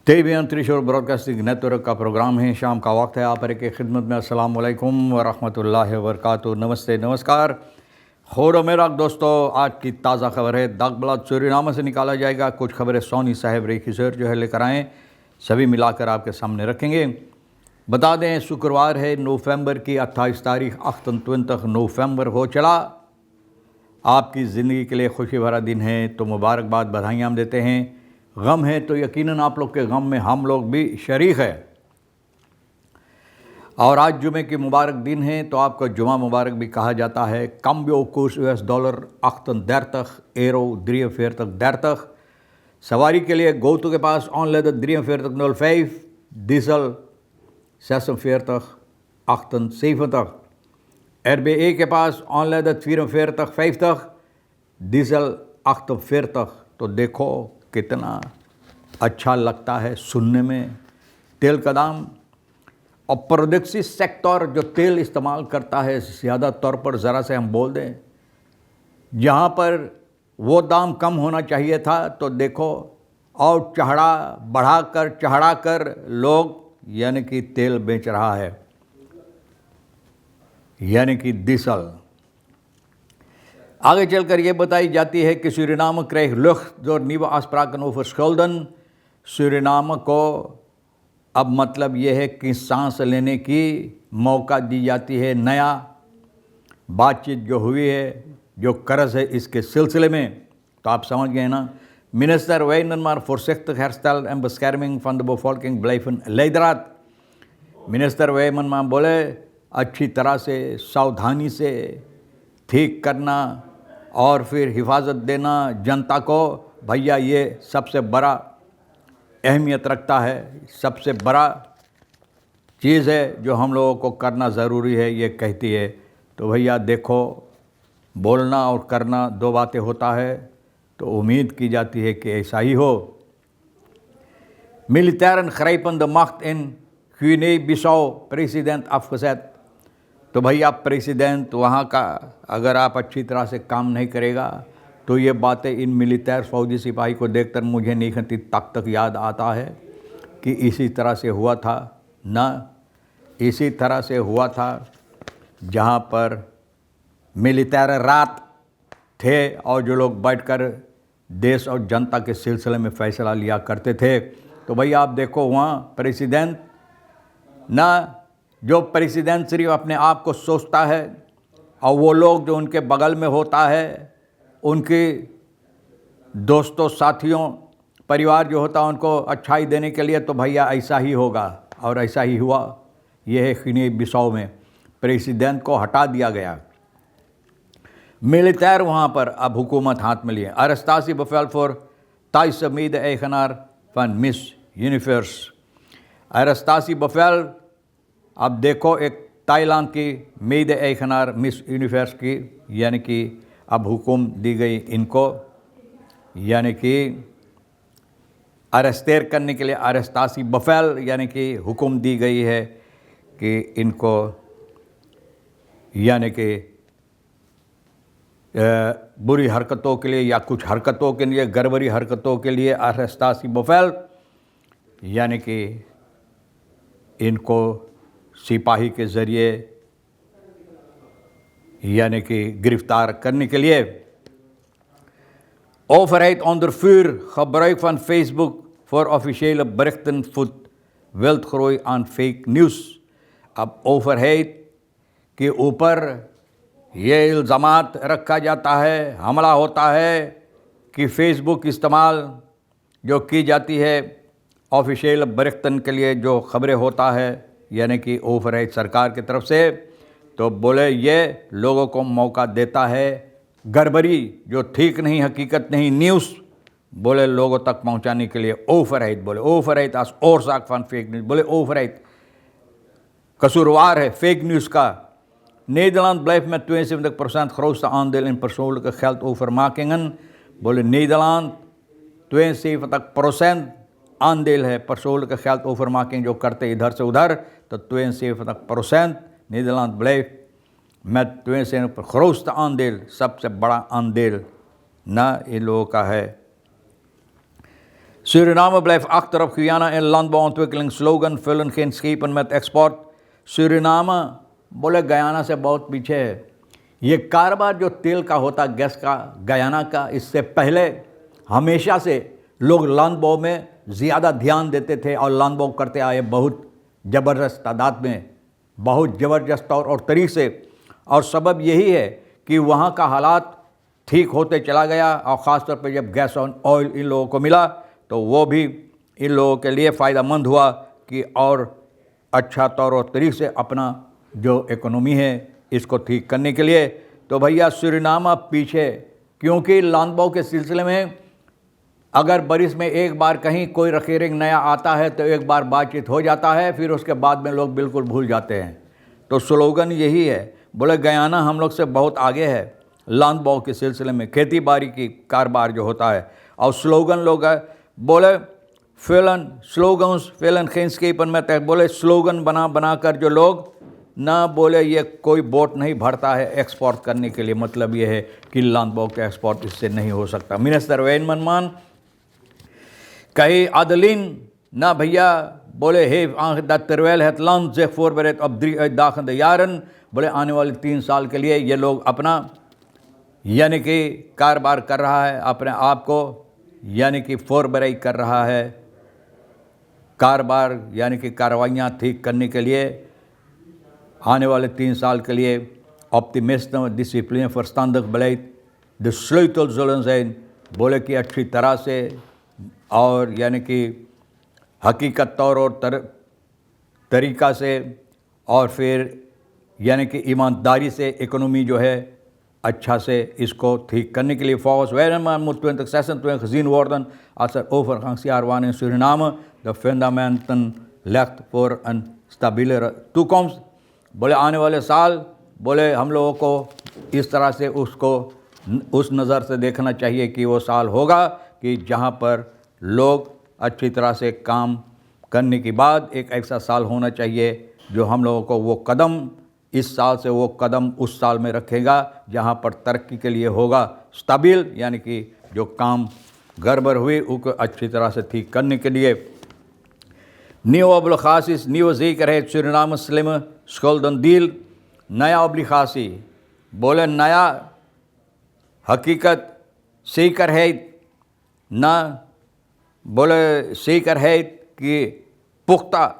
टेबीएन त्रिशूल broadcasting network का programme है। शाम का वक्त है। आप की खिदमत में अस्सलाम वालेकुम व रहमतुल्लाहि व बरकातुहू। नमस्ते, नमस्कार। खोरो मेरा दोस्तों, आज की ताज़ा खबर है। दागबलाद सूरीनामा से निकाला जाएगा। कुछ खबरें सोनी साहब रेखी सर जो है लेकर आएँ, सभी मिलाकर आपके सामने रखेंगे। बता दें, शुक्रवार है, नवंबर की 28 तारीख, 28 नवंबर हो चला। आपकी ज़िंदगी के लिए खुशी भरा दिन है, तो मुबारकबाद, बधाइयाँ हम देते हैं। गम है तो यकीनन आप लोग के गम में हम लोग भी शरीक है। और आज जुमे की मुबारक दिन है, तो आपको जुमा मुबारक भी कहा जाता है। कम्बियो कोर्स US$ 38 euro 43 सवारी के लिए गोतु के पास ऑनलाइन 4305 डीजल 46 78 RBE के पास ऑनलाइन 44 डीजल 48। तो देखो कितना अच्छा लगता है सुनने में तेल का दाम। और प्रोडक्टिव सेक्टर जो तेल इस्तेमाल करता है ज़्यादा तौर पर, ज़रा से हम बोल दें, जहाँ पर वो दाम कम होना चाहिए था, तो देखो और चढ़ा कर लोग यानी कि तेल बेच रहा है, यानी कि डीजल। आगे चलकर ये बताई जाती है कि Suriname krijgt lucht door nieuwe afspraken over schulden। Suriname को अब मतलब ये है कि सांस लेने की मौका दी जाती है। नया बातचीत जो हुई है, जो कर्ज है, इसके सिलसिले में, तो आप समझ गए ना। Minister wijnen maar voorzichtig herstel en bescherming van de bevolking blijven leidraad। Minister वेमन बोले अच्छी तरह से, सावधानी से ठीक करना और फिर हिफाजत देना जनता को, भैया ये सबसे बड़ा अहमियत रखता है, सबसे बड़ा चीज़ है जो हम लोगों को करना ज़रूरी है, ये कहती है। तो भैया देखो, बोलना और करना दो बातें होता है, तो उम्मीद की जाती है कि ऐसा ही हो। Militairen grijpen de macht in Guinea-Bissau, president afgezet। तो भैया प्रेसिडेंट वहाँ का अगर आप अच्छी तरह से काम नहीं करेगा, तो ये बातें इन मिलिटेयर फौजी सिपाही को देखकर मुझे नहीं खती तक याद आता है कि इसी तरह से हुआ था ना, इसी तरह से हुआ था जहाँ पर मिलिटेयर रात थे और जो लोग बैठकर देश और जनता के सिलसिले में फ़ैसला लिया करते थे। तो भैया आप देखो, वहाँ प्रेसिडेंट ना, जो प्रेसिडेंट सिर्फ अपने आप को सोचता है, और वो लोग जो उनके बगल में होता है, उनके दोस्तों, साथियों, परिवार जो होता है, उनको अच्छाई देने के लिए, तो भैया ऐसा ही होगा। और ऐसा ही हुआ। यह है गिनी-बिसाऊ में प्रेसिडेंट को हटा दिया गया। मिलिटेयर वहाँ पर अब हुकूमत हाथ में लिए। Arrestatie bevel voor Thaise mede-eigenaar van Miss Universe। arrestatie bevel, अब देखो, एक ताइलांड की मेड-eigenaar मिस यूनिवर्स की, यानी कि अब हुक्म दी गई इनको, यानी कि अरेस्टेर करने के लिए arrestatie bevel, यानी कि हुक्म दी गई है कि इनको, यानी कि बुरी हरकतों के लिए या कुछ हरकतों के लिए, गड़बड़ी हरकतों के लिए arrestatie bevel, यानी कि इनको सिपाही के ज़रिए यानी कि गिरफ्तार करने के लिए। Overheid onder vuur, gebruik van Facebook voor officiële berichten voedt wildgroei aan fake news। अब ओवरहेड के ऊपर ये इल्ज़ामात रखा जाता है, हमला होता है कि फेसबुक इस्तेमाल जो की जाती है ऑफिशियल बरिख्तन के लिए, जो ख़बरें होता है, यानी कि ओवरहेड सरकार की तरफ से, तो बोले ये लोगों को मौका देता है गड़बड़ी जो ठीक नहीं, हकीकत नहीं, न्यूज़ बोले लोगों तक पहुंचाने के लिए। ओवरहेड बोले, overhead als oorzaak van fake news, बोले ओवरहेड कसूरवार है फेक न्यूज़ का। Nederland blijft met 72% grootste aandeel in persoonlijke geldovermakingen। बोले Nederland 72% aandeel है persoonlijke geldovermaking जो करते इधर से उधर, तो 72% Nederland blijft met 72% grootste aandeel, सबसे बड़ा आंदेल ना इन लोगों का है। Suriname blijft achter op Guyana in landbouwontwikkeling. Slogan vullen geen schepen met export. Suriname बोले गयाना से बहुत पीछे है। ये कारोबार जो तेल का होता, गैस का, गयाना का, इससे पहले हमेशा से लोग लांदबो में ज़्यादा ध्यान देते थे और लांदबो करते आए बहुत ज़बरदस्त तादाद में, बहुत ज़बरदस्त तौर और तरीके से। और सबब यही है कि वहाँ का हालात ठीक होते चला गया और ख़ास तौर पर जब गैस और ऑयल इन लोगों को मिला तो वो भी इन लोगों के लिए फ़ायदेमंद हुआ कि और अच्छा तौर और तरीके से अपना जो इकोनॉमी है इसको ठीक करने के लिए। तो भैया सूरीनाम पीछे, क्योंकि लांदबो के सिलसिले में अगर बरिस में एक बार कहीं कोई रखेरिंग नया आता है तो एक बार बातचीत हो जाता है, फिर उसके बाद में लोग बिल्कुल भूल जाते हैं। तो स्लोगन यही है, बोले गयाना हम लोग से बहुत आगे है लांदबो के सिलसिले में, खेती बाड़ी की कारोबार जो होता है। और स्लोगन लोग बोले फेलन खेंसकेपन में तक बोले स्लोगन बना कर जो लोग ना बोले ये कोई बोट नहीं भरता है एक्सपोर्ट करने के लिए। मतलब ये है कि लांदबो का एक्सपोर्ट इससे नहीं हो सकता। मिनिस्टर वेन मनमान कहीं आदलिन ना भैया बोले हे तिरवेल है लांद से फोरबरेट अब दाखन यारन, बोले आने वाले 3 साल के लिए ये लोग अपना यानी कि कारोबार कर रहा है, अपने आप को यानी कि फोरबराई कर रहा है, कारोबार यानी कि कार्रवाइयाँ ठीक करने के लिए आने वाले 3 साल के लिए optimism discipline verstandig beleid de sleutel zullen zijn। बोले कि अच्छी तरह से और यानी कि हकीकत तौर और तरीक़ा से और फिर यानी कि ईमानदारी से इकोनॉमी जो है अच्छा से इसको ठीक करने के लिए volgens Weideman moet 2026 gezien worden als het overgangsjaar waarin Suriname de fundamenten legt voor een stabielere toekomst। बोले आने वाले साल बोले हम लोगों को इस तरह से उसको उस नज़र से देखना चाहिए कि वो साल होगा कि जहाँ पर लोग अच्छी तरह से काम करने के बाद एक ऐसा साल होना चाहिए जो हम लोगों को वो कदम इस साल से वो कदम उस साल में रखेगा जहाँ पर तरक्की के लिए होगा स्टेबल, यानी कि जो काम गड़बड़ हुई उसको अच्छी तरह से ठीक करने के लिए। Nieuwe obligaties, nieuwe zekerheid, Suriname slimme schuldendeal, नया obligatie, बोले नया हकीकत zekerheid, ना बोले zekerheid कि पुख्ता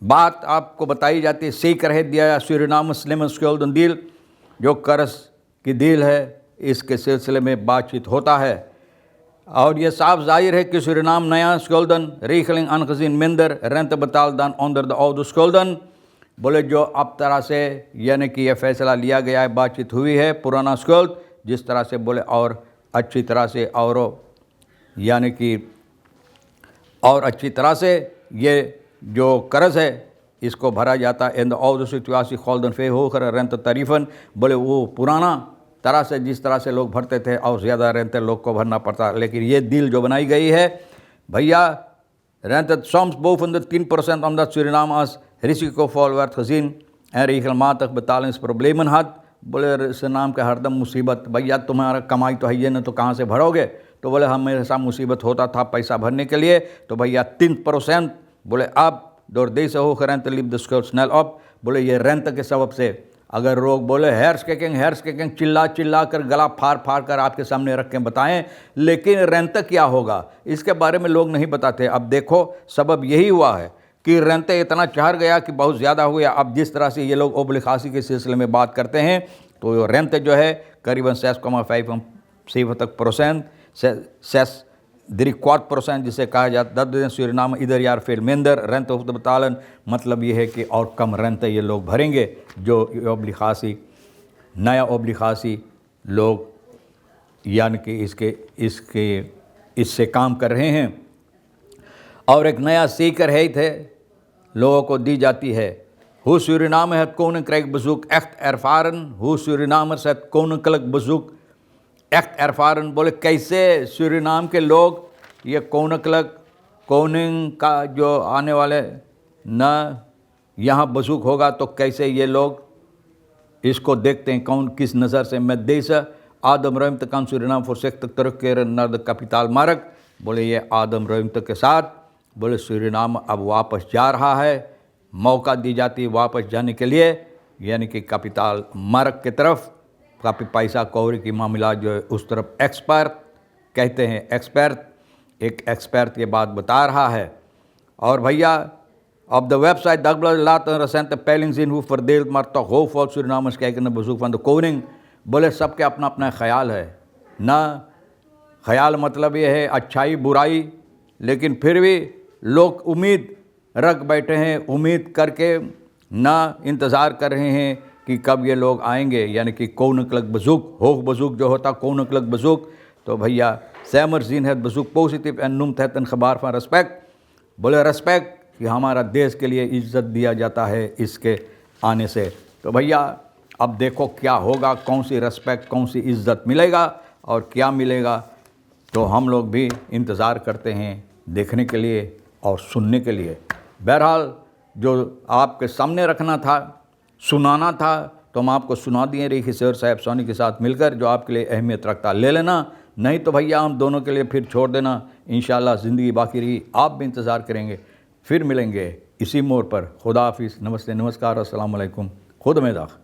बात आपको बताई जाती है, zekerheid दिया Suriname slimme schuldendeal, जो कर्ज की डील है इसके सिलसिले में बातचीत होता है। और ये साफ जाहिर है कि सूरीनाम नया schulden regeling aangezien minder rente betaalt dan onder de oude schulden, बोले जो अब तरह से यानी कि यह फैसला लिया गया है, बातचीत हुई है पुराना स्कल्ड जिस तरह से बोले और अच्छी तरह से और यानी कि और अच्छी तरह से ये जो कर्ज है इसको भरा जाता है। In the oude situatie golden veel hogere rente tarieven, बोले वो पुराना तरह से जिस तरह से लोग भरते थे और ज़्यादा रेंटे लोग को भरना पड़ता। लेकिन ये डील जो बनाई गई है भैया रेंटे soms boven de 10% omdat Suriname als risicovol werd gezien en regelmatig betalingsproblemen had। बोले सूरीनाम के हरदम मुसीबत, भैया तुम्हारा कमाई तो है ये ना तो कहाँ से भरोगे, तो बोले हमें साथ मुसीबत होता था पैसा भरने के लिए। तो भैया 10% बोले अब door deze hoge rente liep de schuld snel op। बोले ये रेंट के सबब से अगर लोग बोले हेयर्स चिल्ला चिल्ला कर गला फाड़ कर आपके सामने रख के बताएं, लेकिन रेंट क्या होगा इसके बारे में लोग नहीं बताते। अब देखो सबब यही हुआ है कि रेंट इतना चढ़ गया कि बहुत ज़्यादा हो गया। अब जिस तरह से ये लोग ओब्लिगासी के सिलसिले में बात करते हैं तो रेंट जो है करीबन 6,75% 3/4% जिसे कहा जाता है सूरीनाम इधर यार फिर मिंदर रेंट होफ्त बतालन, मतलब ये है कि और कम रेंट ये लोग भरेंगे जो ओब्लिगासी नया ओब्लिगासी लोग यानी कि इससे काम कर रहे हैं। और एक नया zekerheid है लोगों को दी जाती है। Hoe Suriname het koninkrijk bezoek echt ervaren, hoe Surinamers het koninklijk bezoek echt ervaren। बोले कैसे सूरीनाम के लोग ये कोनिंग का जो आने वाले न यहाँ बसूक होगा तो कैसे ये लोग इसको देखते हैं, कौन किस नज़र से। Met deze ademruimte kan Suriname voorzichtig terugkeren naar de kapitaalmarkt। बोले ये आदम रहीमत के साथ बोले सूरीनाम अब वापस जा रहा है, मौका दी जाती है वापस जाने के लिए, यानी कि कैपिटल मार्क की तरफ। काफ़ी पैसा कौड़ी की मामला जो है उस तरफ एक्सपर्ट कहते हैं, एक एक्सपर्ट ये बात बता रहा है। और भैया op de website Dagblad laat een recente peiling zien hoe verdeeld maar toch hoopvol Surinamers kijken naar bezoek van de koning। बोले सबके अपना अपना ख्याल है ना, ख्याल मतलब ये है अच्छाई बुराई, लेकिन फिर भी लोग उम्मीद रख बैठे हैं, उम्मीद करके ना इंतज़ार कर रहे हैं कि कब ये लोग आएंगे, यानी कि koninklijk bezoek, hoog bezoek जो होता koninklijk bezoek। तो भैया सैमर जीन है bezoek positief en noemt het een gebaar van respect। बोले रेस्पेक्ट कि हमारा देश के लिए इज़्ज़त दिया जाता है इसके आने से। तो भैया अब देखो क्या होगा, कौन सी रेस्पेक्ट, कौन सी इज़्ज़त मिलेगा और क्या मिलेगा, तो हम लोग भी इंतज़ार करते हैं देखने के लिए और सुनने के लिए। बहरहाल जो आपके सामने रखना था, सुनाना था, तो हम आपको सुना दिए रही शेर साहब सोनी के साथ मिलकर, जो आपके लिए अहमियत रखता ले लेना, नहीं तो भैया हम दोनों के लिए फिर छोड़ देना। इंशाल्लाह ज़िंदगी बाकी रही, आप भी इंतज़ार करेंगे, फिर मिलेंगे इसी मोड़ पर। खुदा हाफिज़, नमस्ते, नमस्कार, अस्सलाम वालेकुम, खुद में दाख।